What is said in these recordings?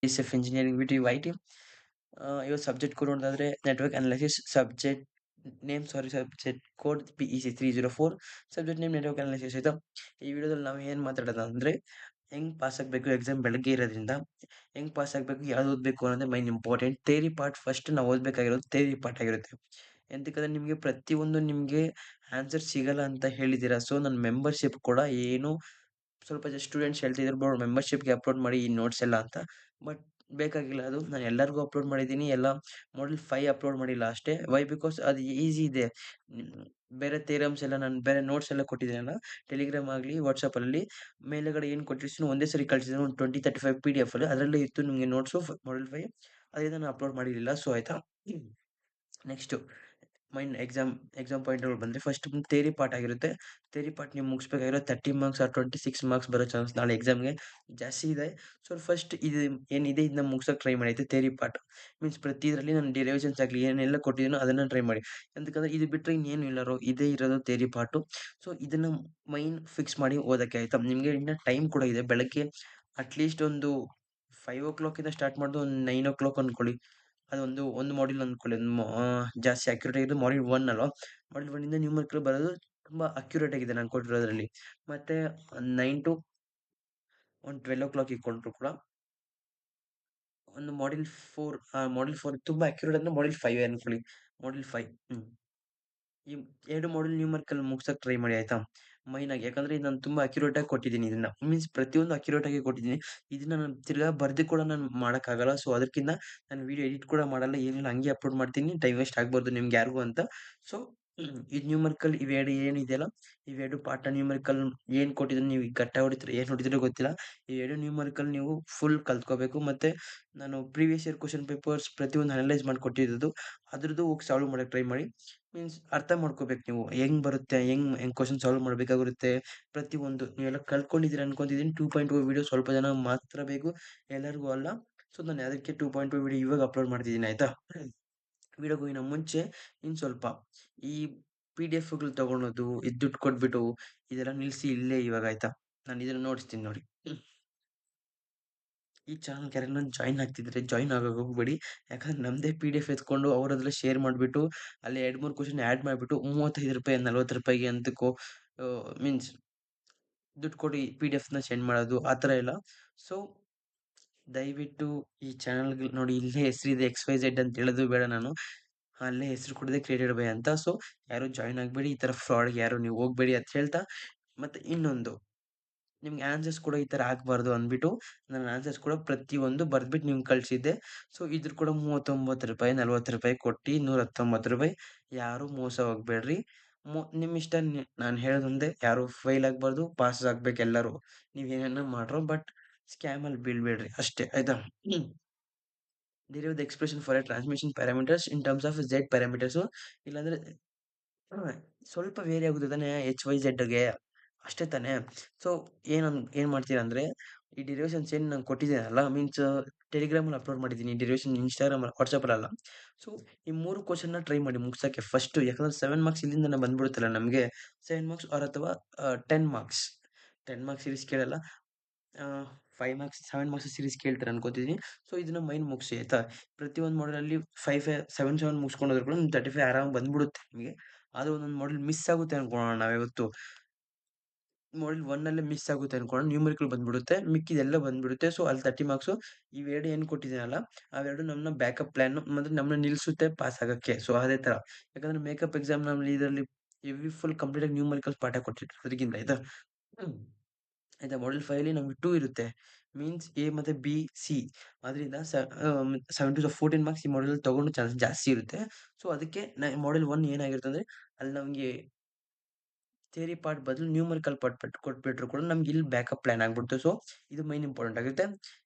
S engineering ಬಿಟ್ಟು IT. ಇವಾಗ subject code ನೋಡೋದಾದ್ರೆ network analysis subject name sorry subject code PEC 304 subject name network analysis ಆಯ್ತಾ. ಈ ವಿಡಿಯೋದಲ್ಲಿ ನಾವು ಏನು ಮಾತಾಡೋದಂದ್ರೆ ಹೆಂಗ್ ಪಾಸ್ ಆಗಬೇಕು ಎಕ್ಸಾಮ್ ಬೆಳಗ್ಗೆ ಇರೋದ್ರಿಂದ ಹೆಂಗ್ ಪಾಸ್ ಆಗಬೇಕು ಯಾವ್ದು ಓದಬೇಕು ಅನ್ನೋದೇ main important. Theory part first ನಾವು ಓದಬೇಕಾಗಿರೋದು ಥಿಯರಿ ಪಾರ್ಟ್ ಆಗಿರುತ್ತೆ. ಎಂತಕ್ಕಂದ್ರೆ ನಿಮಗೆ ಪ್ರತಿಯೊಂದು ನಿಮಗೆ ಆನ್ಸರ್ ಸಿಗಲ್ಲ ಅಂತ ಹೇಳಿದ್ದೀರಾ. ಸೊ ನನ್ನ ಮೆಂಬರ್‌ಶಿಪ್ ಕೂಡ ಏನು ಸ್ವಲ್ಪ ಜಸ್ಟ್ ಸ್ಟೂಡೆಂಟ್ಸ್ ಹೇಳ್ತಿದ್ರು ಬ್ರೋ ಮೆಂಬರ್‌ಶಿಪ್‌ಗೆ ಅಪ್ಲೋಡ್ ಮಾಡಿ ಈ ನೋಟ್ಸ್ ಎಲ್ಲ ಅಂತ. ಬಟ್ ಬೇಕಾಗಿಲ್ಲ ಅದು. ನಾನು ಎಲ್ಲರಿಗೂ ಅಪ್ಲೋಡ್ ಮಾಡಿದ್ದೀನಿ. ಎಲ್ಲ ಮಾಡಲ್ 5 ಅಪ್ಲೋಡ್ ಮಾಡಿಲ್ಲ ಅಷ್ಟೇ. ವೈ ಬಿಕಾಸ್ ಅದು ಈಸಿ ಇದೆ. ಹ್ಮ್, ಬೇರೆ ಥಿಯರಮ್ಸ್ ಎಲ್ಲ ನಾನು ಬೇರೆ ನೋಟ್ಸ್ ಎಲ್ಲ ಕೊಟ್ಟಿದ್ದೀನಲ್ಲ ಟೆಲಿಗ್ರಾಮ್ ಆಗಲಿ ವಾಟ್ಸಾಪಲ್ಲಿ ಮೇಲ್ಗಡೆ ಏನು ಕೊಟ್ಟಿರ್ತೀನಿ ಒಂದೇ ಸರಿ ಕಳಿಸಿದ್ದೀನಿ ಒಂದು 20, 35 PDF ಅಲ್ಲಿ ಅದರಲ್ಲೇ ಇತ್ತು ನಿಮಗೆ ನೋಟ್ಸು ಮಾಡಲ್ 5 ಅದರಿಂದ ನಾನು ಅಪ್ಲೋಡ್ ಮಾಡಿರಲಿಲ್ಲ. ಸೊ ಆಯ್ತಾ. ನೆಕ್ಸ್ಟು ಎಕ್ಸಾಮ್ ಪಾಯಿಂಟ್‌ಗಳು ಬಂದ್ರೆ ಫಸ್ಟ್ ಥಿಯರಿ ಪಾರ್ಟ್ ಆಗಿರುತ್ತೆ. ಥಿಯರಿ ಪಾರ್ಟ್ ನೀವು ಮುಗಿಸ್ಬೇಕಾಗಿರೋ 30 ಮಾರ್ಕ್ಸ್ ಆರ್ 26 ಮಾರ್ಕ್ಸ್ ಬರೋ ಚಾನ್ಸ್ ನಾಳೆ ಎಕ್ಸಾಮ್‌ಗೆ ಜಾಸ್ತಿ ಇದೆ. ಸೊ ಫಸ್ಟ್ ಇದು ಏನಿದೆ ಇದನ್ನ ಮುಗ್ಸೋಕೆ ಟ್ರೈ ಮಾಡಿ ಆಯ್ತಾ. ಥಿಯರಿ ಪಾರ್ಟ್ ಮೀನ್ಸ್ ಪ್ರತಿ ಇದರಲ್ಲಿ ನಾನು ಡೆರಿವೇಷನ್ಸ್ ಆಗಲಿ ಏನೆಲ್ಲ ಕೊಟ್ಟಿದ್ದೀನೋ ಅದನ್ನ ಟ್ರೈ ಮಾಡಿ. ಎಂತಕ್ಕಂದ್ರೆ ಇದು ಬಿಟ್ಟರೆ ಇನ್ನೇನು ಇಲ್ಲ ಇದೇ ಇರೋದು ಥಿಯರಿ ಪಾರ್ಟು. ಸೊ ಇದನ್ನ ಮೈನ್ ಫಿಕ್ಸ್ ಮಾಡಿ ಓದಕ್ಕೆ ಆಯ್ತಾ. ನಿಮಗೆ ಇನ್ನ ಟೈಮ್ ಕೂಡ ಇದೆ. ಬೆಳಗ್ಗೆ ಅಟ್‌ಲೀಸ್ಟ್ ಒಂದು 5:00 ಇಂದ ಸ್ಟಾರ್ಟ್ ಮಾಡಿದ್ದು ಒಂದು 9:00 ಅನ್ಕೊಳ್ಳಿ. ಒಂದು ಮಾಡ್ಯೂಲ್ ಅಂದ್ಕೊಳ್ಳಿ. ಜಾಸ್ತಿ ಅಕ್ಯುರೇಟ್ ಆಗಿದ್ದು ಮಾಡ್ಯೂಲ್ 1 ಅಲ್ವಾ? ಮಾಡ್ಯೂಲ್ 1 ಇಂದ ನ್ಯೂಮೆರಿಕಲ್ ಬರೋದು ತುಂಬಾ ಅಕ್ಯುರೇಟ್ ಆಗಿದೆ ನಾನು ಕೊಟ್ಟಿರೋದ್ರಲ್ಲಿ. ಮತ್ತೆ 9 ಟು ಒಂದು 12:00 ಕೊಟ್ರು ಕೂಡ ಒಂದು ಮಾಡ್ಯೂಲ್ 4 ತುಂಬಾ ಅಕ್ಯುರೇಟ್ ಅಂದ್ರೆ ಮಾಡ್ಯೂಲ್ 5 ಅನ್ಕೊಳ್ಳಿ. ಮಾಡ್ಯೂಲ್ 5 ಈ 2 ಮಾಡ್ಯೂಲ್ ನ್ಯೂಮೆರಿಕಲ್ ಮುಗ್ಸಕ್ ಟ್ರೈ ಮಾಡಿ ಆಯ್ತಾ. ಮೈನ್ ಆಗಿ ಯಾಕಂದ್ರೆ ಇದು ನಾನು ತುಂಬಾ ಅಕ್ಯುರೇಟ್ ಆಗಿ ಕೊಟ್ಟಿದ್ದೀನಿ ಇದನ್ನ. ಮೀನ್ಸ್ ಪ್ರತಿಯೊಂದು ಅಕ್ಯುರೇಟ್ ಆಗಿ ಕೊಟ್ಟಿದ್ದೀನಿ. ಇದನ್ನ ನಾನು ತಿರ್ಗಾ ಬರ್ದು ಕೂಡ ನಾನು ಮಾಡಕ್ಕಾಗಲ್ಲ. ಸೊ ಅದಕ್ಕಿಂತ ನಾನು ವಿಡಿಯೋ ಎಡಿಟ್ ಕೂಡ ಮಾಡಲ್ಲ ಏನಿಲ್ಲ ಹಂಗೆ ಅಪ್ಲೋಡ್ ಮಾಡ್ತೀನಿ. ಟೈಮ್ ವೇಸ್ಟ್ ಆಗ್ಬಾರ್ದು ನಿಮ್ಗೆ ಯಾರಿಗೂ ಅಂತ. ಸೊ ಇದು ನ್ಯೂಮೆರಿಕಲ್ ಇವೆರಡು ಏನಿದೆಯಲ್ಲ ಇವೆರಡು ಪಾರ್ಟ್ ನ್ಯೂಮೆರಿಕಲ್ ಏನ್ ಕೊಟ್ಟಿದ್ದೀನಿ ನೀವು ಗಟ್ಟ ಹೊಡಿತೀರ ಏನ್ ಹೊಡಿತೀರೋ ಗೊತ್ತಿಲ್ಲ. ಈ 2 ನ್ಯೂಮೆರಿಕಲ್ ನೀವು ಫುಲ್ ಕಲ್ತ್ಕೋಬೇಕು. ಮತ್ತೆ ನಾನು ಪ್ರೀವಿಯಸ್ ಇಯರ್ ಕ್ವೆಶ್ಚನ್ ಪೇಪರ್ಸ್ ಪ್ರತಿಯೊಂದು ಅನಲೈಸ್ ಮಾಡಿ ಕೊಟ್ಟಿರೋದು ಅದ್ರದ್ದು ಹೋಗಿ ಸಾಲ್ವ್ ಮಾಡಕ್ ಟ್ರೈ ಮಾಡಿ. ಮೀನ್ಸ್ ಅರ್ಥ ಮಾಡ್ಕೋಬೇಕು ನೀವು ಹೆಂಗ್ ಬರುತ್ತೆ ಹೆಂಗ್ ಹೆಂಗ್ ಕ್ವೆಶ್ಚನ್ ಸಾಲ್ವ್ ಮಾಡ್ಬೇಕಾಗಿರುತ್ತೆ. ಪ್ರತಿಯೊಂದು ನೀವೆಲ್ಲ ಕಲ್ತ್ಕೊಂಡಿದ್ದೀರ ಅನ್ಕೊಂತಿದ್ದೀನಿ. 2.0 ವಿಡಿಯೋ ಸ್ವಲ್ಪ ಜನ ಮಾತ್ರ ಬೇಕು ಎಲ್ಲರಿಗೂ ಅಲ್ಲ. ಸೊ ನಾನು ಅದಕ್ಕೆ 2.0 ವಿಡಿಯೋ ಇವಾಗ ಅಪ್ಲೋಡ್ ಮಾಡ್ತಿದ್ದೀನಿ ಆಯ್ತಾ. ವಿಡಿಯೋಗಿನ ಮುಂಚೆ ಸ್ವಲ್ಪ ಈ PDF ಗಳು ತಗೊಳೋದು ಇದ್ ದುಡ್ಡು ಕೊಟ್ಬಿಟ್ಟು ಇದೆಲ್ಲ ನಿಲ್ಸಿ ಇಲ್ಲೇ ಇವಾಗ ಆಯ್ತಾ. ನಾನು ಇದನ್ನ ನೋಡಿಸ್ತೀನಿ ನೋಡಿ. ಈ ಚಾನಲ್‌ಗೆ ಯಾರಾನ ಜಾಯಿನ್ ಆಗ್ತಿದ್ರೆ ಜಾಯಿನ್ ಆಗಕ್ ಹೋಗ್ಬೇಡಿ. ಯಾಕಂದ್ರೆ ನಮ್ದೇ PDF ಎತ್ಕೊಂಡು ಅವ್ರದ್ರಲ್ಲಿ ಶೇರ್ ಮಾಡ್ಬಿಟ್ಟು ಅಲ್ಲಿ 2, 3 ಕ್ವೆಶ್ಚನ್ ಆಡ್ ಮಾಡ್ಬಿಟ್ಟು ₹35 ₹40 ಅಂತಕೋ ಮೀನ್ಸ್ ದುಡ್ಡು ಕೊಡಿ PDFನ ಸೆಂಡ್ ಮಾಡೋದು ಆ ಥರ ಇಲ್ಲ. ಸೊ ದಯವಿಟ್ಟು ಈ ಚಾನಲ್‌ಗೆ ನೋಡಿ ಇಲ್ಲೇ ಹೆಸರಿದೆ XYZ ಅಂತ ಹೇಳೋದು ಬೇಡ ನಾನು. ಅಲ್ಲೇ ಹೆಸರು ಕೊಟ್ಟಿದೆ ಕ್ರಿಯೇಟೆಡ್ ಬೈ ಅಂತ. ಸೊ ಯಾರು ಜಾಯಿನ್ ಆಗ್ಬೇಡಿ. ಈ ತರ ಫ್ರಾಡ್‌ಗೆ ಯಾರು ನೀವು ಹೋಗ್ಬೇಡಿ ಅಂತ ಹೇಳ್ತಾ, ಮತ್ತೆ ಇನ್ನೊಂದು ನಿಮ್ಗೆ ಆನ್ಸರ್ಸ್ ಕೂಡ ಈ ತರ ಆಗ್ಬಾರ್ದು ಅಂದ್ಬಿಟ್ಟು ನಾನು ಆನ್ಸರ್ಸ್ ಕೂಡ ಪ್ರತಿಯೊಂದು ಬರ್ದ್ಬಿಟ್ಟು ನಿಮ್ಗೆ ಕಳ್ಸಿದ್ದೆ. ಸೊ ಇದ್ರ ಕೂಡ ₹39 ₹40 ಕೊಟ್ಟಿ ₹119 ಯಾರು ಮೋಸ ಹೋಗ್ಬೇಡ್ರಿ. ನಿಮ್ ಇಷ್ಟ ನಾನು ಹೇಳೋದೊಂದೇ ಯಾರು ಫೇಲ್ ಆಗ್ಬಾರ್ದು, ಪಾಸ್ ಆಗ್ಬೇಕು ಎಲ್ಲರೂ. ನೀವ್ ಏನೇನೋ ಮಾಡ್ರೋ ಬಟ್ ಸ್ಕ್ಯಾಮ್ ಅಲ್ಲಿ ಬೀಳ್ಬೇಡ್ರಿ ಅಷ್ಟೇ ಆಯ್ತಾ. derive the expression for a transmission parameters in terms of Z parameters ಇಲ್ಲಾಂದ್ರೆ ಹಾ, ಸ್ವಲ್ಪ ವೇರಿ ಆಗುತ್ತೆ ತಾನೇ HYZಗೆ ಅಷ್ಟೇ ತಾನೇ. ಸೊ ಏನ್ ಮಾಡ್ತೀರಾ ಅಂದ್ರೆ ಈ ಡಿರೈವೇಷನ್ಸ್ ಏನ್ ನಾನು ಕೊಟ್ಟಿದ್ದೀನಲ್ಲ ಮೀನ್ಸ್ ಟೆಲಿಗ್ರಾಮಲ್ಲಿ ಅಪ್ಲೋಡ್ ಮಾಡಿದ್ದೀನಿ. ಡಿರೈವೇಷನ್ ಇನ್‌ಸ್ಟಾಗ್ರಾಮ್, ವಾಟ್ಸಾಪಲ್ಲಲ್ಲ. ಸೊ ಈ 3 ಕ್ವೆಶ್ಚನ್‌ನ ಟ್ರೈ ಮಾಡಿ ಮುಗ್ಸಕ್ಕೆ ಫಸ್ಟು. ಯಾಕಂದ್ರೆ 7 ಮಾರ್ಕ್ಸ್ ಇಲ್ಲಿಂದಾನೇ ಬಂದ್ಬಿಡುತ್ತಲ್ಲ ನಮ್ಗೆ. 7 ಮಾರ್ಕ್ಸ್ ಅಥವಾ 10 ಮಾರ್ಕ್ಸ್. 10 ಮಾರ್ಕ್ಸ್ ಸೀರೀಸ್ ಕೇಳಲ್ಲ. 5 ಮಾರ್ಕ್ಸ್ 7 ಮಾರ್ಕ್ಸ್ ಸೀರೀಸ್ ಕೇಳ್ತಾರೆ ಅನ್ಕೋತಿದ್ದೀನಿ. ಸೊ ಇದನ್ನ ಮೈನ್ ಮುಗಿಸಿ ಆಯ್ತಾ. ಪ್ರತಿಯೊಂದು ಮಾಡಲಲ್ಲಿ 7 ಮುಗಿಸ್ಕೊಂಡು ಹೋದ್ರು ಕೂಡ 35 ಆರಾಮಾಗಿ ಬಂದ್ಬಿಡುತ್ತೆ ನಿಮಗೆ. ಆದ್ರೆ ಒಂದೊಂದು ಮಾಡಲ್ ಮಿಸ್ ಆಗುತ್ತೆ ಅನ್ಕೊಳ್ಳೋಣ ನಾವಿವತ್ತು. ಮಾಡಲ್ 1 ಅಲ್ಲೇ ಮಿಸ್ ಆಗುತ್ತೆ ಅನ್ಕೊಳ್ಳೋಣ ನ್ಯೂಮೆರಿಕಲ್ ಬಂದ್ಬಿಡುತ್ತೆ. ಮಿಕ್ಕಿದೆಲ್ಲ ಬಂದ್ಬಿಡುತ್ತೆ. ಸೊ ಅಲ್ಲಿ 30 ಮಾರ್ಕ್ಸು ಇವೆರಡು ಏನು ಕೊಟ್ಟಿದ್ದೀನಲ್ಲ ಅವೆರಡು ನಮ್ಮನ್ನ ಬ್ಯಾಕಪ್ ಪ್ಲಾನ್ ಮತ್ತೆ ನಮ್ಮನ್ನ ನಿಲ್ಲಿಸುತ್ತೆ ಪಾಸ್ ಆಗಕ್ಕೆ. ಸೊ ಅದೇ ತರ. ಯಾಕಂದ್ರೆ ಮೇಕಪ್ ಎಕ್ಸಾಮ್ ನಮ್ಲಿ ಇದರಲ್ಲಿ ಹೆವಿ ಫುಲ್ ಕಂಪ್ಲೀಟ್ ಆಗಿ ನ್ಯೂಮೆರಿಕಲ್ಸ್ ಪಾಠ ಕೊಟ್ಟಿದ್ರು ಅದಕ್ಕಿಂತ ಆಯ್ತಾ. ಹ್ಮ್. ಆಯ್ತಾ ಮಾಡ್ಯೂಲ್ 5 ಅಲ್ಲಿ ನಮ್ಗೆ 2 ಇರುತ್ತೆ. ಮೀನ್ಸ್ ಎ ಮತ್ತೆ ಬಿ, ಸಿ ಅದರಿಂದ 7 ಟು 14 ಮಾರ್ಕ್ಸ್ ಈ ಮಾಡ್ಯೂಲ್ ತಗೊಳ್ಳೋ ಚಾನ್ಸ್ ಜಾಸ್ತಿ ಇರುತ್ತೆ. ಸೊ ಅದಕ್ಕೆ ಮಾಡ್ಯೂಲ್ 1 ಏನಾಗಿರುತ್ತೆ ಅಂದ್ರೆ ಅಲ್ಲಿ ನಮ್ಗೆ ಥಿಯರಿ ಪಾರ್ಟ್ ಬದಲು ನ್ಯೂಮೆರಿಕಲ್ ಪಾರ್ಟ್ ಕೊಟ್ಬಿಟ್ರು ಕೂಡ ನಮ್ಗೆ ಇಲ್ಲಿ ಬ್ಯಾಕಪ್ ಪ್ಲಾನ್ ಆಗ್ಬಿಡುತ್ತೆ. ಸೊ ಇದು ಮೈನ್ ಇಂಪಾರ್ಟೆಂಟ್ ಆಗುತ್ತೆ.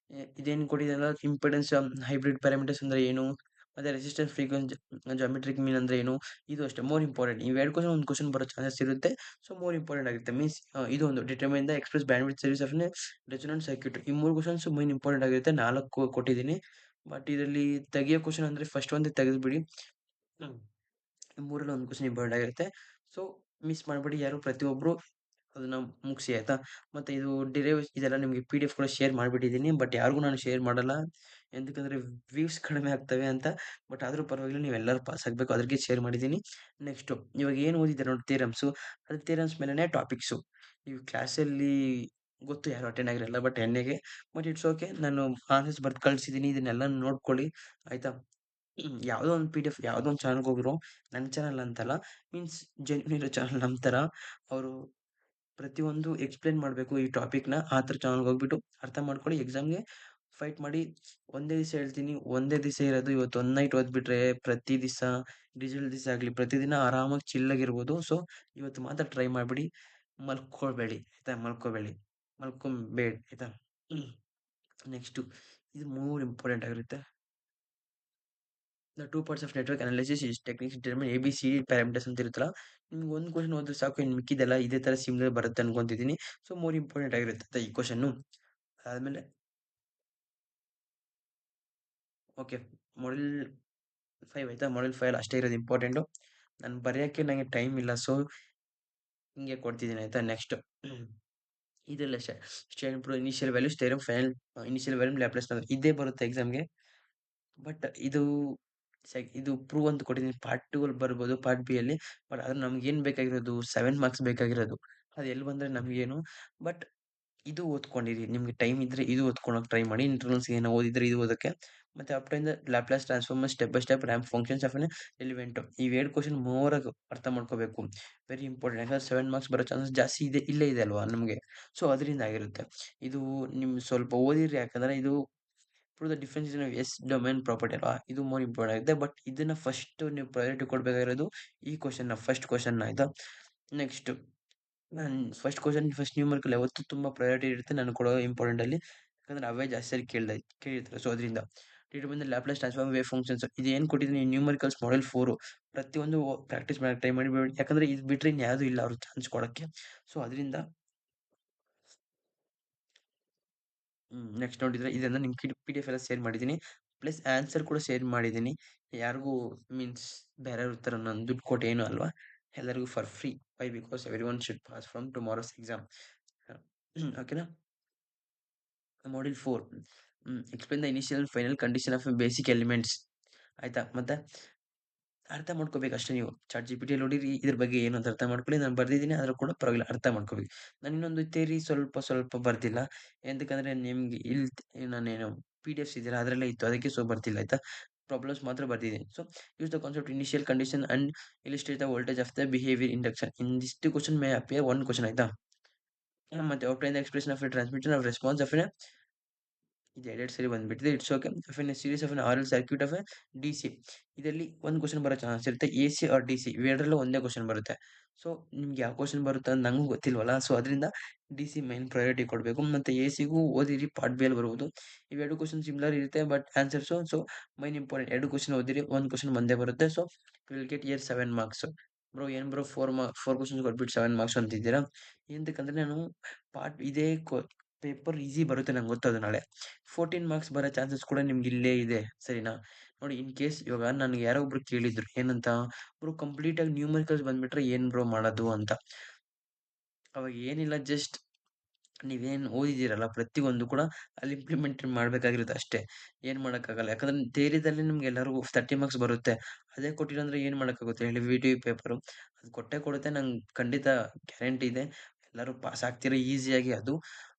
ಇದೇನು ಕೊಟ್ಟಿದ್ದಾರಲ್ಲ ಇಂಪಿಡೆನ್ಸ್ ಹೈಬ್ರಿಡ್ ಪ್ಯಾರಾಮೀಟರ್ಸ್ ಅಂದ್ರೆ ಏನು? ಮತ್ತೆ ರೆಸಿಸ್ಟೆನ್ಸ್ ಫ್ರೀಕ್ವೆನ್ಸಿ ಜಾಮೆಟ್ರಿಕ್ ಮೀನ್ ಅಂದ್ರೆ ಏನು? ಇದು ಅಷ್ಟೇ ಮೋರ್ ಇಂಪಾರ್ಟೆಂಟ್. ಇವೆರಡು ಕ್ವೆಶ್ಚನ್ ಒಂದು ಕ್ವೆಶ್ಚನ್ ಬರೋ ಚಾನ್ಸಸ್ ಇರುತ್ತೆ. ಸೊ ಮೋರ್ ಇಂಪಾರ್ಟೆಂಟ್ ಆಗುತ್ತೆ. ಮೀನ್ಸ್ ಇದು ಒಂದು determine the express bandwidth series of resonant circuit. ಈ 3 ಕ್ವೆಶ್ಚನ್ಸ್ ಮೈನ್ ಇಂಪಾರ್ಟೆಂಟ್ ಆಗಿರುತ್ತೆ. 4 ಕೊಟ್ಟಿದ್ದೀನಿ. ಬಟ್ ಇದರಲ್ಲಿ ತೆಗಿಯೋ ಕ್ವೆಶ್ಚನ್ ಅಂದ್ರೆ ಫಸ್ಟ್ ಒಂದೇ ತೆಗೆದ್ಬಿಡಿ. ಹ್ಮ್. 3ರಲ್ಲಿ ಒಂದು ಕ್ವೆಶ್ಚನ್ ಇಂಪಾರ್ಟೆಂಟ್ ಆಗಿರುತ್ತೆ. ಸೊ ಮಿಸ್ ಮಾಡ್ಬೇಡಿ ಯಾರು ಪ್ರತಿಯೊಬ್ರು ಅದನ್ನ ಮುಗಿಸಿ ಆಯ್ತಾ. ಮತ್ತೆ ಇದು ಡಿರೈವ್ಸ್ ಇದೆಲ್ಲ ನಿಮಗೆ PDF ಕೂಡ ಶೇರ್ ಮಾಡಿಬಿಟ್ಟಿದ್ದೀನಿ. ಬಟ್ ಯಾರಿಗೂ ನಾನು ಶೇರ್ ಮಾಡಲ್ಲ. ಎಂತಕ್ಕಂದ್ರೆ ವ್ಯೂಸ್ ಕಡಿಮೆ ಆಗ್ತವೆ ಅಂತ. ಬಟ್ ಆದ್ರೂ ಪರವಾಗಿಲ್ಲ, ನೀವೆಲ್ಲರೂ ಪಾಸ್ ಆಗ್ಬೇಕು ಅದಕ್ಕೆ ಶೇರ್ ಮಾಡಿದ್ದೀನಿ. ನೆಕ್ಸ್ಟು ಇವಾಗ ಏನು ಓದಿದ್ದೀರ ನೋಡಿ ಥಿಯರಮ್ಸು, ಅದು ಥಿಯರಮ್ಸ್ ಮೇಲೆನೇ ಟಾಪಿಕ್ಸು. ನೀವು ಕ್ಲಾಸಲ್ಲಿ ಗೊತ್ತು ಯಾರು ಅಟೆಂಡ್ ಆಗಿರಲ್ಲ ಬಟ್ ಎಣ್ಣೆಗೆ. But it's okay. ನಾನು ಆನ್ಸರ್ಸ್ ಬರ್ದು ಕಳಿಸಿದ್ದೀನಿ. ಇದನ್ನೆಲ್ಲ ನೋಡ್ಕೊಳ್ಳಿ ಆಯ್ತಾ. ಯಾವುದೋ ಒಂದು PDF ಯಾವುದೋ ಒಂದು ಚಾನಲ್‌ಗೆ ಹೋಗಿರೋ, ನನ್ನ ಚಾನಲ್ ಅಂತಲ್ಲ, ಮೀನ್ಸ್ ಜೆನ್ಯೂನ್ ಇರೋ ಚಾನಲ್ ನಮ್ಮ ಥರ ಅವರು ಪ್ರತಿಯೊಂದು ಎಕ್ಸ್‌ಪ್ಲೇನ್ ಮಾಡಬೇಕು ಈ ಟಾಪಿಕ್‌ನ. ಆ ಥರ ಚಾನಲ್‌ಗೆ ಹೋಗ್ಬಿಟ್ಟು ಅರ್ಥ ಮಾಡ್ಕೊಳ್ಳಿ. ಎಕ್ಸಾಮ್‌ಗೆ ಫೈಟ್ ಮಾಡಿ. ಒಂದೇ ದಿವಸ ಹೇಳ್ತೀನಿ, ಒಂದೇ ದಿವಸ ಇರೋದು. ಇವತ್ತು ಒಂದು ನೈಟ್ ಓದ್ಬಿಟ್ರೆ ಪ್ರತಿ ದಿವಸ ರಿಸಲ್ಟ್ ದಿವಸ ಆಗಲಿ ಪ್ರತಿದಿನ ಆರಾಮಾಗಿ ಚಿಲ್ಲಾಗಿರ್ಬೋದು. ಸೊ, ಇವತ್ತು ಮಾತ್ರ ಟ್ರೈ ಮಾಡ್ಬಿಡಿ. ಮಲ್ಕೊಳ್ಬೇಡಿ ಆಯ್ತಾ, ಮಲ್ಕೋಬೇಡಿ, ಮಲ್ಕೊಂಬೇಡಿ ಆಯ್ತಾ. ನೆಕ್ಸ್ಟು ಇದು ಮೋರ್ ಇಂಪಾರ್ಟೆಂಟ್ ಆಗಿರುತ್ತೆ. The 2 parts of network analysis is techniques determine ABCD parameters ಅಂತ ಇರುತ್ತಲ್ಲ. ನಿಮ್ಗೆ ಒಂದು ಕ್ವೆಶ್ಚನ್ ಓದಿದ್ರೆ ಸಾಕು, ಇನ್ನು ಮಿಕ್ಕಿದ್ದೆಲ್ಲ ಇದೇ ಥರ ಸಿಮಿಲರ್ ಬರುತ್ತೆ ಅನ್ಕೊಂತಿದ್ದೀನಿ. ಸೊ, ಮೋರ್ ಇಂಪಾರ್ಟೆಂಟ್ ಆಗಿರುತ್ತೆ ಈ ಕ್ವೆಶ್ಚನ್ನು. ಅದಾದ್ಮೇಲೆ ಓಕೆ, ಮಾಡ್ಯೂಲ್ 5 ಆಯ್ತಾ. ಮಾಡ್ಯೂಲ್ 5 ಅಲ್ಲಿ ಅಷ್ಟೇ ಇರೋದು ಇಂಪಾರ್ಟೆಂಟು. ನಾನು ಬರೆಯೋಕ್ಕೆ ನನಗೆ ಟೈಮ್ ಇಲ್ಲ. ಸೊ, ಹಿಂಗೆ ಕೊಡ್ತಿದ್ದೀನಿ ಆಯ್ತಾ. ನೆಕ್ಸ್ಟ್ ಇದ್ರಲ್ಲಿ ಅಷ್ಟೇ. State prove initial values theorem final initial value Laplace ಇದೇ ಬರುತ್ತೆ ಎಕ್ಸಾಮ್‌ಗೆ. ಬಟ್ ಇದು ಪ್ರೂವ್ ಅಂತ ಕೊಟ್ಟಿದ್ದೀನಿ. ಪಾರ್ಟ್ 2 ಅಲ್ಲಿ ಬರ್ಬೋದು, ಪಾರ್ಟ್ ಬಿ ಅಲ್ಲಿ. ಬಟ್ ಆದ್ರೆ ನಮ್ಗೇನ್ ಬೇಕಾಗಿರೋದು 7 ಮಾರ್ಕ್ಸ್ ಬೇಕಾಗಿರೋದು. ಅದು ಎಲ್ಲಿ ಬಂದ್ರೆ ನಮ್ಗೇನು. ಬಟ್ ಇದು ಓದ್ಕೊಂಡಿರಿ. ನಿಮ್ಗೆ ಟೈಮ್ ಇದ್ರೆ ಇದು ಓದ್ಕೊಳಕ್ ಟ್ರೈ ಮಾಡಿ. ಇಂಟರ್ನಲ್ಸ್‌ಗೆ ಏನೋ ಓದಿದ್ರೆ ಇದು ಓದಕ್ಕೆ. ಮತ್ತೆ up to the Laplace transform step by step ramp functions of an element. ಇವು 2 ಕ್ವೆಶ್ಚನ್ ಮೋರಾಗಿ ಅರ್ಥ ಮಾಡ್ಕೋಬೇಕು. Very important. ಯಾಕಂದ್ರೆ 7 ಮಾರ್ಕ್ಸ್ ಬರೋ ಚಾನ್ಸಸ್ ಜಾಸ್ತಿ ಇದೆ, ಇಲ್ಲೇ ಇದೆ ಅಲ್ವಾ ನಮ್ಗೆ. ಸೊ, ಅದರಿಂದ ಆಗಿರುತ್ತೆ. ಇದು ನಿಮ್ಗೆ ಸ್ವಲ್ಪ ಓದಿರಿ. ಯಾಕಂದ್ರೆ ಇದು prove the difference in S domain property ಅಲ್ವಾ. ಇದು ಮೋರ್ ಇಂಪಾರ್ಟೆಂಟ್ ಆಗುತ್ತೆ. ಬಟ್ ಇದನ್ನ ಫಸ್ಟ್ ನೀವು ಪ್ರಯಾರಿಟಿ ಕೊಡ್ಬೇಕಾಗಿರೋದು ಈ ಕ್ವೆಶ್ಚನ್‌ನ, ಫಸ್ಟ್ ಕ್ವೆಶ್ಚನ್‌ನ ಆಯ್ತಾ. ನೆಕ್ಸ್ಟ್ ನಾನ್ ಫಸ್ಟ್ ಕ್ವೆಶ್ಚನ್, ಫಸ್ಟ್ ನ್ಯೂಮರಿಕಲ್ ಯಾವತ್ತೂ ತುಂಬಾ ಪ್ರಯಾರಿಟಿ ಇರುತ್ತೆ ನಾನು ಕೊಡೋ ಇಂಪಾರ್ಟೆಂಟ್ ಅಲ್ಲಿ. ಯಾಕಂದ್ರೆ ಅವೇ ಜಾಸ್ತಿ ಸಾರಿ ಕೇಳಿರ್ತಾರೆ. ಸೊ, ಅದರಿಂದ determine the Laplace transform wave functions ಇದು ಏನು ಕೊಟ್ಟಿದ್ದೀನಿ ನ್ಯೂಮರಿಕಲ್ಸ್ ಮಾಡೆಲ್ 4 ಪ್ರತಿಯೊಂದು ಪ್ರಾಕ್ಟೀಸ್ ಮಾಡಕ್ಕೆ ಟ್ರೈ ಮಾಡಿ. ಯಾಕಂದ್ರೆ ಇದು ಬಿಟ್ರೆ ಇನ್ಯಾವುದೂ ಇಲ್ಲ ಅವ್ರು ಚಾನ್ಸ್ ಕೊಡಕ್ಕೆ. ಸೊ, ಅದರಿಂದ ನೆಕ್ಸ್ಟ್ ನೋಡಿದ್ರೆ ಇದನ್ನ ನಿಮ್ PDF ಎಲ್ಲ ಶೇರ್ ಮಾಡಿದ್ದೀನಿ. ಪ್ಲಸ್ ಆನ್ಸರ್ ಕೂಡ ಶೇರ್ ಮಾಡಿದ್ದೀನಿ. ಯಾರಿಗೂ ಮೀನ್ಸ್ ಬೇರೆಯವ್ರ ತರ ನಾನು ದುಡ್ಡು ಕೊಟ್ಟು ಏನು ಅಲ್ವಾ. ಎಲ್ಲರಿಗೂ for free. Why because everyone should pass from tomorrow's exam. ಓಕೆನಾ. Module 4 explain the initial final condition of basic elements ಆಯ್ತಾ. ಮತ್ತೆ ಅರ್ಥ ಮಾಡ್ಕೋಬೇಕು ಅಷ್ಟೇ ನೀವು. ಚಾಟ್ ಜಿಪಿಟಿಯಲ್ಲಿ ನೋಡಿರಿ ಇದ್ರ ಬಗ್ಗೆ ಏನು ಅಂತ ಅರ್ಥ ಮಾಡ್ಕೊಳ್ಳಿ. ನಾನು ಬರ್ದಿದ್ದೀನಿ ಆದ್ರೂ ಕೂಡ ಪರವಾಗಿಲ್ಲ ಅರ್ಥ ಮಾಡ್ಕೋಬೇಕು. ನಾನು ಇನ್ನೊಂದು ಥಿಯರಿ ಸ್ವಲ್ಪ ಬರ್ದಿಲ್ಲ. ಎಂತಕ್ಕಂದ್ರೆ ನಿಮ್ಗೆ ನಾನೇನು PDFs ಇದೆಯಲ್ಲ ಅದರಲ್ಲೇ ಇತ್ತು. ಅದಕ್ಕೆ ಸೊ ಬರ್ದಿಲ್ಲ ಆಯ್ತಾ. ಪ್ರಾಬ್ಲಮ್ಸ್ ಮಾತ್ರ ಬರ್ದಿದ್ದೀನಿ. So, use the concept initial condition and illustrate the voltage of the behaviour induction in this 2 question may appear 1 question ಆಯ್ತಾ. ಮತ್ತೆ outline the expression of a transmission of response of a ಇದು 2 ಸರಿ ಬಂದ್ಬಿಟ್ಟಿದೆ. It's okay. Of an series of an RL circuit of a DC. ಇದರಲ್ಲಿ ಒಂದು question ಬರೋ chance ಇರುತ್ತೆ. AC R DC ಇವೆರಡರಲ್ಲೂ ಒಂದೇ ಕ್ವೆಶ್ಚನ್ ಬರುತ್ತೆ. ಸೊ, ನಿಮ್ಗೆ ಯಾವ ಕ್ವೆಶ್ಚನ್ ಬರುತ್ತೆ ಅಂತ ನಂಗೂ ಗೊತ್ತಿಲ್ವಲ್ಲ. ಸೊ, ಅದರಿಂದ DC ಮೈನ್ ಪ್ರಯಾರಿಟಿ ಕೊಡಬೇಕು. ಮತ್ತೆ ACಗೂ ಓದಿರಿ, ಪಾರ್ಟ್ ಬಿ ಅಲ್ಲಿ ಬರ್ಬೋದು. ಇವೆರಡು ಕ್ವೆಶ್ಚನ್ ಸಿಮಿಲರ್ ಇರುತ್ತೆ but answers. So, main important 2 question ಓದಿರಿ, 1 ಕ್ವೆಶ್ಚನ್ ಬಂದೇ ಬರುತ್ತೆ. So, you will get here 7 marks. Bro ಏನ್ ಬ್ರೋ 4 ಕ್ವೆಶ್ಚನ್ಸ್ ಕೊಟ್ಬಿಟ್ಟು 7 ಮಾರ್ಕ್ಸ್ ಅಂತಿದ್ದೀರಾ. ಎಂತಕ್ಕಂದ್ರೆ ನಾನು ಇದೇ ಪೇಪರ್ ಈಸಿ ಬರುತ್ತೆ ನಂಗೆ ಗೊತ್ತು ಅದು ನಾಳೆ. 14 ಮಾರ್ಕ್ಸ್ ಬರೋ ಚಾನ್ಸಸ್ ಕೂಡ ನಿಮ್ಗೆ ಇಲ್ಲೇ ಇದೆ. ಸರಿನಾ? ನೋಡಿ ಇನ್ ಕೇಸ್ ಇವಾಗ ನನ್ಗೆ ಯಾರೋ ಒಬ್ರು ಕೇಳಿದ್ರು ಏನಂತ, ಬ್ರೋ ಕಂಪ್ಲೀಟ್ ಆಗಿ ನ್ಯೂಮರಿಕಲ್ಸ್ ಬಂದ್ಬಿಟ್ರೆ ಏನ್ ಬ್ರೋ ಮಾಡೋದು ಅಂತ. ಅವಾಗ ಏನಿಲ್ಲ, ಜಸ್ಟ್ ನೀವೇನ್ ಓದಿದ್ದೀರಲ್ಲ ಪ್ರತಿಯೊಂದು ಕೂಡ ಅಲ್ಲಿ ಇಂಪ್ಲಿಮೆಂಟ್ ಮಾಡ್ಬೇಕಾಗಿರುತ್ತೆ ಅಷ್ಟೇ. ಏನ್ ಮಾಡಕ್ಕಾಗಲ್ಲ. ಯಾಕಂದ್ರೆ ಥಿಯರಿದಲ್ಲಿ ನಿಮ್ಗೆ ಎಲ್ಲರಿಗೂ 30 ಮಾರ್ಕ್ಸ್ ಬರುತ್ತೆ. ಅದೇ ಕೊಟ್ಟಿಲ್ಲ ಅಂದ್ರೆ ಏನ್ ಮಾಡಕ್ಕಾಗುತ್ತೆ ಹೇಳಿ. VTV ಪೇಪರು ಅದು ಕೊಟ್ಟೇ ಕೊಡುತ್ತೆ. ನಂಗೆ ಖಂಡಿತ ಗ್ಯಾರಂಟಿ ಇದೆ. ಎಲ್ಲರೂ ಪಾಸ್ ಆಗ್ತೀರಾ ಈಸಿಯಾಗಿ ಅದು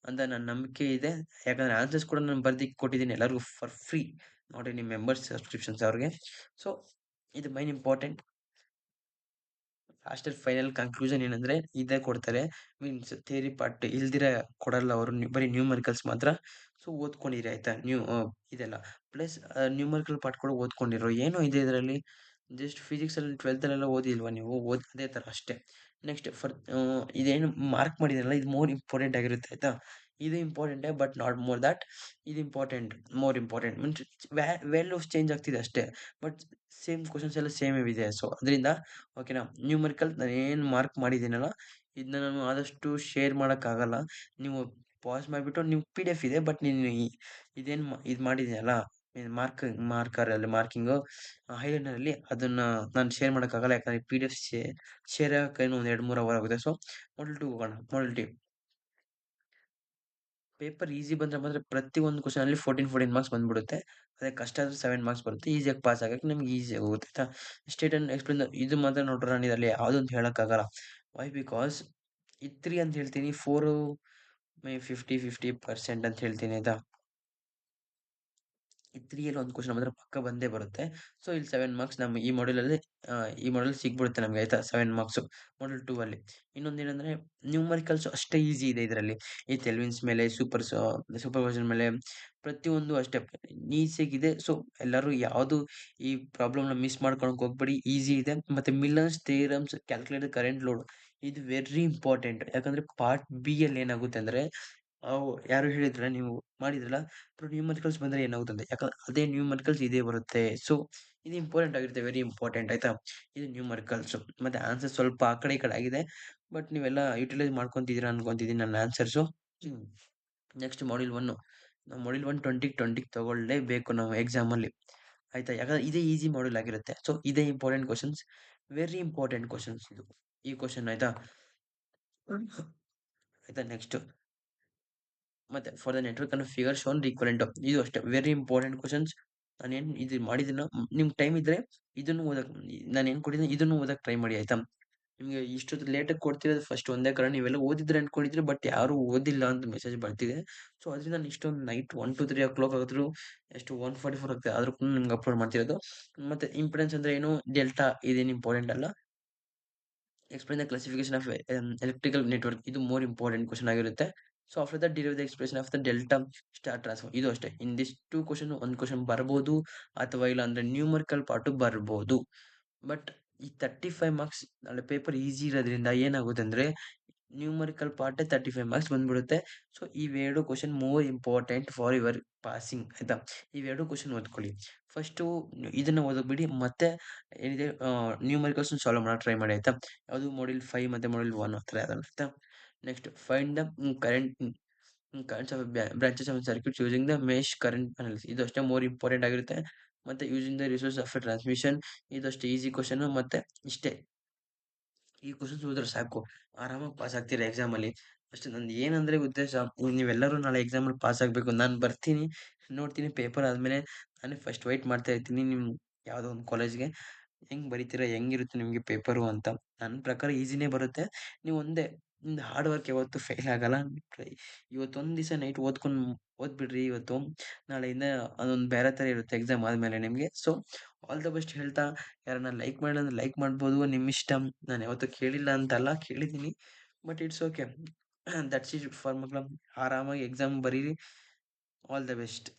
ಅಂತ ನನ್ನ ನಂಬಿಕೆ ಇದೆ. ಯಾಕಂದ್ರೆ ಆನ್ಸರ್ಸ್ ಕೂಡ ನಾನು ಬರ್ದಿ ಕೊಟ್ಟಿದ್ದೀನಿ ಎಲ್ಲರಿಗೂ for free. Not any members subscriptions ಅವ್ರಿಗೆ. ಸೊ, ಇದು ಮೈನ್ ಇಂಪಾರ್ಟೆಂಟ್. ಲಾಸ್ಟಲ್ಲಿ ಫೈನಲ್ ಕನ್ಕ್ಲೂಷನ್ ಏನಂದ್ರೆ ಇದೇ ಕೊಡ್ತಾರೆ. ಮೀನ್ಸ್ ಥಿಯರಿ ಪಾರ್ಟ್ ಇಲ್ದಿರ ಕೊಡಲ್ಲ ಅವರು. ಬರೀ ನ್ಯೂಮರಿಕಲ್ಸ್ ಮಾತ್ರ. ಸೊ, ಓದ್ಕೊಂಡಿರಿ ಆಯ್ತಾ. ಇದೆಲ್ಲ ಪ್ಲಸ್ ನ್ಯೂಮರಿಕಲ್ ಪಾರ್ಟ್ ಕೂಡ ಓದ್ಕೊಂಡಿರೋ. ಏನೂ ಇದೆ ಇದರಲ್ಲಿ. ಜಸ್ಟ್ ಫಿಸಿಕ್ಸಲ್ಲಿ 12ತಲ್ಲೆಲ್ಲ ಓದಿಲ್ವಾ ನೀವು? ಅದೇ ಥರ ಅಷ್ಟೇ. ನೆಕ್ಸ್ಟ್ ಇದೇನು ಮಾರ್ಕ್ ಮಾಡಿದ್ದೀನಲ್ಲ ಇದು ಮೋರ್ ಇಂಪಾರ್ಟೆಂಟ್ ಆಗಿರುತ್ತೆ ಆಯ್ತಾ. ಇದು ಇಂಪಾರ್ಟೆಂಟೇ ಬಟ್ ನಾಟ್ ಮೋರ್ ದ್ಯಾಟ್. ಇದು important, more important means values change ಆಗ್ತಿದೆ ಅಷ್ಟೇ. ಬಟ್ ಸೇಮ್ ಕ್ವೆಶ್ಚನ್ಸ್ ಎಲ್ಲ ಸೇಮ್ ಇದೆ. ಸೊ, ಅದರಿಂದ ಓಕೆನಾ. ನ್ಯೂಮರಿಕಲ್ ನಾನೇನು ಮಾರ್ಕ್ ಮಾಡಿದ್ದೀನಲ್ಲ ಇದನ್ನ ನಾನು ಆದಷ್ಟು ಶೇರ್ ಮಾಡೋಕ್ಕಾಗಲ್ಲ. ನೀವು ಪಾಸ್ ಮಾಡಿಬಿಟ್ಟು ನೀವು PDF ಇದೆ. ಬಟ್ ನೀನು ಇದೇನು ಇದು ಮಾಡಿದ್ದೀನಲ್ಲ ಮಾರ್ಕರಲ್ಲಿ ಮಾರ್ಕಿಂಗು ಹೈಲೈನರಲ್ಲಿ ಅದನ್ನ ನಾನು ಶೇರ್ ಮಾಡೋಕ್ಕಾಗಲ್ಲ. ಯಾಕಂದ್ರೆ PDF ಶೇರ್ ಆಗಕ್ಕೆ ಇನ್ನೂ ಒಂದು 2-3 ಅವರ್ ಆಗುತ್ತೆ. ಸೊ ಮಾಡೆಲ್ 2 ಹೋಗೋಣ. ಮಾಡೆಲ್ 2 ಪೇಪರ್ ಈಸಿ ಬಂದ್ರೆ ಮಾತ್ರ ಪ್ರತಿ ಒಂದು ಕ್ವೆಶ್ಚನ್ ಅಲ್ಲಿ 14 ಮಾರ್ಕ್ಸ್ ಬಂದ್ಬಿಡುತ್ತೆ. ಅದೇ ಕಷ್ಟ ಆದ್ರೆ 7 ಮಾರ್ಕ್ಸ್ ಬರುತ್ತೆ. ಈಸಿಯಾಗಿ ಪಾಸ್ ಆಗಕ್ಕೆ ನಿಮ್ಗೆ ಈಸಿಯಾಗಿ ಹೋಗುತ್ತೆ ಆಯ್ತಾ. ಸ್ಟೇಟ್ ಅಂಡ್ ಎಕ್ಸ್ಪ್ಲೇನ್ ಇದು ಮಾತ್ರ ನೋಡ್ರೆ ನಾನು ಇದರಲ್ಲಿ ಯಾವುದು ಅಂತ ಹೇಳಕ್ಕಾಗಲ್ಲ. ವೈ ಬಿಕಾಸ್ ಇದು 3 ಅಂತ ಹೇಳ್ತೀನಿ, 4 50% ಅಂತ ಹೇಳ್ತೀನಿ ಆಯ್ತಾ. ಈ 3 ಅಲ್ಲಿ ಒಂದು ಕ್ವೆಶ್ಚನ್ ಮಾತ್ರ ಪಕ್ಕ ಬಂದೇ ಬರುತ್ತೆ. ಸೊ ಇಲ್ಲಿ 7 ಮಾರ್ಕ್ಸ್ ನಮ್ಮ ಈ ಮಾಡೆಲ್ ಸಿಗ್ಬಿಡುತ್ತೆ ನಮ್ಗೆ ಆಯ್ತಾ, 7 ಮಾರ್ಕ್ಸ್ ಮಾಡೆಲ್ 2 ಅಲ್ಲಿ. ಇನ್ನೊಂದೇನಂದ್ರೆ ನ್ಯೂಮರಿಕಲ್ಸ್ ಅಷ್ಟೇ ಈಸಿ ಇದೆ ಇದರಲ್ಲಿ. ಈ ತೆಲ್ವಿನ್ಸ್ ಮೇಲೆ ಸೂಪರ್ಪೋಸಿಷನ್ ಮೇಲೆ ಪ್ರತಿಯೊಂದು ಅಷ್ಟೇ ಈಸಿಯಾಗಿದೆ. ಸೊ ಎಲ್ಲರೂ ಯಾವುದು ಈ ಪ್ರಾಬ್ಲಮ್‌ನ ಮಿಸ್ ಮಾಡ್ಕೊಳಕ್ ಹೋಗ್ಬೇಡಿ. ಈಸಿ ಇದೆ. ಮತ್ತೆ Miller's theorems, calculate current load ಇದು ವೆರಿ ಇಂಪಾರ್ಟೆಂಟ್. ಯಾಕಂದ್ರೆ ಪಾರ್ಟ್ ಬಿ ಅಲ್ಲಿ ಏನಾಗುತ್ತೆ ಅಂದ್ರೆ ಯಾರೋ ಹೇಳಿದ್ರಲ್ಲ, ನೀವು ಮಾಡಿದ್ರಲ್ಲ, ನ್ಯೂಮರಿಕಲ್ಸ್ ಬಂದ್ರೆ ಏನಾಗುತ್ತೆ ಅಂತ. ಯಾಕಂದ್ರೆ ಅದೇ ನ್ಯೂಮರಿಕಲ್ಸ್ ಇದೇ ಬರುತ್ತೆ. ಸೊ ಇದು ಇಂಪಾರ್ಟೆಂಟ್ ಆಗಿರುತ್ತೆ, ವೆರಿ ಇಂಪಾರ್ಟೆಂಟ್ ಆಯ್ತಾ. ಇದು ನ್ಯೂಮರಿಕಲ್ಸ್. ಮತ್ತೆ ಆನ್ಸರ್ ಸ್ವಲ್ಪ ಆ ಕಡೆ ಈ ಕಡೆ ಆಗಿದೆ. ಬಟ್ ನೀವೆಲ್ಲ ಯುಟಿಲೈಸ್ ಮಾಡ್ಕೊಂತಿದ್ದೀರಾ ಅನ್ಕೊಂತಿದ್ದೀನಿ ನನ್ನ ಆನ್ಸರ್ಸು. Next module 1. ನಾವು ಮಾಡ್ಯೂಲ್ 1 20 ತಗೊಳ್ಳೇಬೇಕು ನಾವು ಎಕ್ಸಾಮಲ್ಲಿ ಆಯ್ತಾ. ಯಾಕಂದ್ರೆ ಇದೇ ಈಸಿ ಮಾಡ್ಯೂಲ್ ಆಗಿರುತ್ತೆ. ಸೊ ಇದೇ important questions, very important questions ಇದು, ಈ ಕ್ವಶನ್ ಆಯ್ತಾ. ಆಯ್ತಾ ನೆಕ್ಸ್ಟ್ ಮತ್ತೆ for the network and figure shown equivalent ಇದು ಅಷ್ಟೇ ವೆರಿ ಇಂಪಾರ್ಟೆಂಟ್ ಕ್ವಶನ್ಸ್. ನಾನೇನು ಇದು ಮಾಡಿದ್ದೀನೋ ನಿಮ್ಗೆ ಟೈಮ್ ಇದ್ರೆ ಇದನ್ನು ಓದಕ್ ನಾನು ಏನು ಕೊಟ್ಟಿದ್ದೀನಿ ಇದನ್ನು ಓದಕ್ ಟ್ರೈ ಮಾಡಿ ಆಯ್ತಾ. ನಿಮಗೆ ಇಷ್ಟೊತ್ತು ಲೇಟಾಗಿ ಕೊಡ್ತಿರೋದು ಫಸ್ಟ್ ಒಂದೇ ಕಾರಣ, ನೀವೆಲ್ಲ ಓದಿದ್ರೆ ಅನ್ಕೊಂಡಿದ್ರೆ, ಬಟ್ ಯಾರು ಓದಿಲ್ಲ ಅಂತ ಮೆಸೇಜ್ ಬರ್ತಿದೆ. ಸೊ ಅದರಿಂದ ನಾನು ಇಷ್ಟೊಂದು ನೈಟ್ 1 to 3 o'clock ಆದ್ರೂ ಎಷ್ಟು 1:44 ಆಗ್ತದೆ ಆದ್ರೂ ಕೂಡ ನಿಮ್ಗೆ ಅಪ್ಲೋಡ್ ಮಾಡ್ತಿರೋದು. ಮತ್ತೆ ಇಂಪಿಡೆನ್ಸ್ ಅಂದ್ರೆ ಏನು, ಡೆಲ್ಟಾ ಇದೇನು ಇಂಪಾರ್ಟೆಂಟ್ ಅಲ್ಲ. Explain the classification of electrical network ಇದು ಮೋರ್ ಇಂಪಾರ್ಟೆಂಟ್ ಕ್ವಶನ್ ಆಗಿರುತ್ತೆ. So after that derive the expression of the delta star transform ಇದು ಅಷ್ಟೇ. ಇನ್ ದಿಸ್ 2 ಕ್ವಶನ್ ಒಂದು ಕ್ವಶನ್ ಬರ್ಬೋದು, ಅಥವಾ ಇಲ್ಲ ಅಂದ್ರೆ ನ್ಯೂಮರಿಕಲ್ ಪಾರ್ಟ್ ಬರ್ಬೋದು. ಬಟ್ ಈ 35 ಮಾರ್ಕ್ಸ್ ನಾಳೆ ಪೇಪರ್ ಈಸಿ ಇರೋದ್ರಿಂದ ಏನಾಗುತ್ತೆ ಅಂದ್ರೆ ನ್ಯೂಮರಿಕಲ್ ಪಾರ್ಟ್ 35 ಮಾರ್ಕ್ಸ್ ಬಂದ್ಬಿಡುತ್ತೆ. ಸೊ ಇವೆರಡು question more important for your passing ಆಯ್ತಾ. ಇವೆರಡು ಕ್ವಶನ್ ಓದ್ಕೊಳ್ಳಿ ಫಸ್ಟು. ಇದನ್ನ ಓದೋಕ್ ಬಿಡಿ. ಮತ್ತೆ ಏನಿದೆ ನ್ಯೂಮರಿಕಲ್ಸ್ ಸಾಲ್ವ್ ಮಾಡಕ್ ಟ್ರೈ ಮಾಡಿ ಆಯ್ತಾ. ಯಾವುದು ಮಾಡ್ಯೂಲ್ 5 ಮತ್ತೆ ಮಾಡ್ಯೂಲ್ 1 ಹತ್ರ ಯಾವ್ದಲ್ಲ ಆಯ್ತಾ. Next find the currents of branches of circuit using the mesh current analysis ಇದು ಅಷ್ಟೇ ಮೋರ್ ಇಂಪಾರ್ಟೆಂಟ್ ಆಗಿರುತ್ತೆ. ಮತ್ತೆ using the resource of transmission ಇದು ಅಷ್ಟೇ ಈಸಿ ಕ್ವಶನ್. ಮತ್ತೆ ಇಷ್ಟೇ, ಈ ಕ್ವಶನ್ಸ್ ಓದಿದ್ರೆ ಸಾಕು, ಆರಾಮಾಗಿ ಪಾಸ್ ಆಗ್ತೀರಾ ಎಕ್ಸಾಮಲ್ಲಿ. ಅಷ್ಟೇ ನಂದು ಏನಂದ್ರೆ ಉದ್ದೇಶ, ನೀವೆಲ್ಲರೂ ನಾಳೆ ಎಕ್ಸಾಮಲ್ಲಿ ಪಾಸ್ ಆಗಬೇಕು. ನಾನು ಬರ್ತೀನಿ, ನೋಡ್ತೀನಿ ಪೇಪರ್ ಆದಮೇಲೆ ನಾನೇ ಫಸ್ಟ್ ವೆಯ್ಟ್ ಮಾಡ್ತಾ ಇರ್ತೀನಿ ನಿಮ್ಮ ಯಾವುದೋ ಒಂದು ಕಾಲೇಜ್ಗೆ. ಹೆಂಗೆ ಬರೀತೀರಾ, ಹೆಂಗಿರುತ್ತೆ ನಿಮಗೆ ಪೇಪರು ಅಂತ. ನನ್ನ ಪ್ರಕಾರ ಈಸಿನೇ ಬರುತ್ತೆ. ನೀವು ಒಂದೇ, ನಿಮ್ದು ಹಾರ್ಡ್ ವರ್ಕ್ ಯಾವತ್ತೂ ಫೇಲ್ ಆಗಲ್ಲ. ಇವತ್ತೊಂದು ದಿವಸ ನೈಟ್ ಓದ್ಬಿಡ್ರಿ ಇವತ್ತು. ನಾಳೆಯಿಂದ ಅದೊಂದು ಬೇರೆ ಥರ ಇರುತ್ತೆ ಎಕ್ಸಾಮ್ ಆದಮೇಲೆ ನಿಮಗೆ. ಸೊ ಆಲ್ ದ ಬೆಸ್ಟ್ ಹೇಳ್ತಾ, ಯಾರನ್ನ ಲೈಕ್ ಮಾಡಿಲ್ಲ ಅಂದ್ರೆ ಲೈಕ್ ಮಾಡ್ಬೋದು, ನಿಮ್ಮ ಇಷ್ಟ. ನಾನು ಯಾವತ್ತೂ ಕೇಳಿಲ್ಲ ಅಂತಲ್ಲ, ಕೇಳಿದ್ದೀನಿ. But it's okay. That's it for ಮಕ್ಳ. ಆರಾಮಾಗಿ ಎಕ್ಸಾಮ್ ಬರೀರಿ. All the best.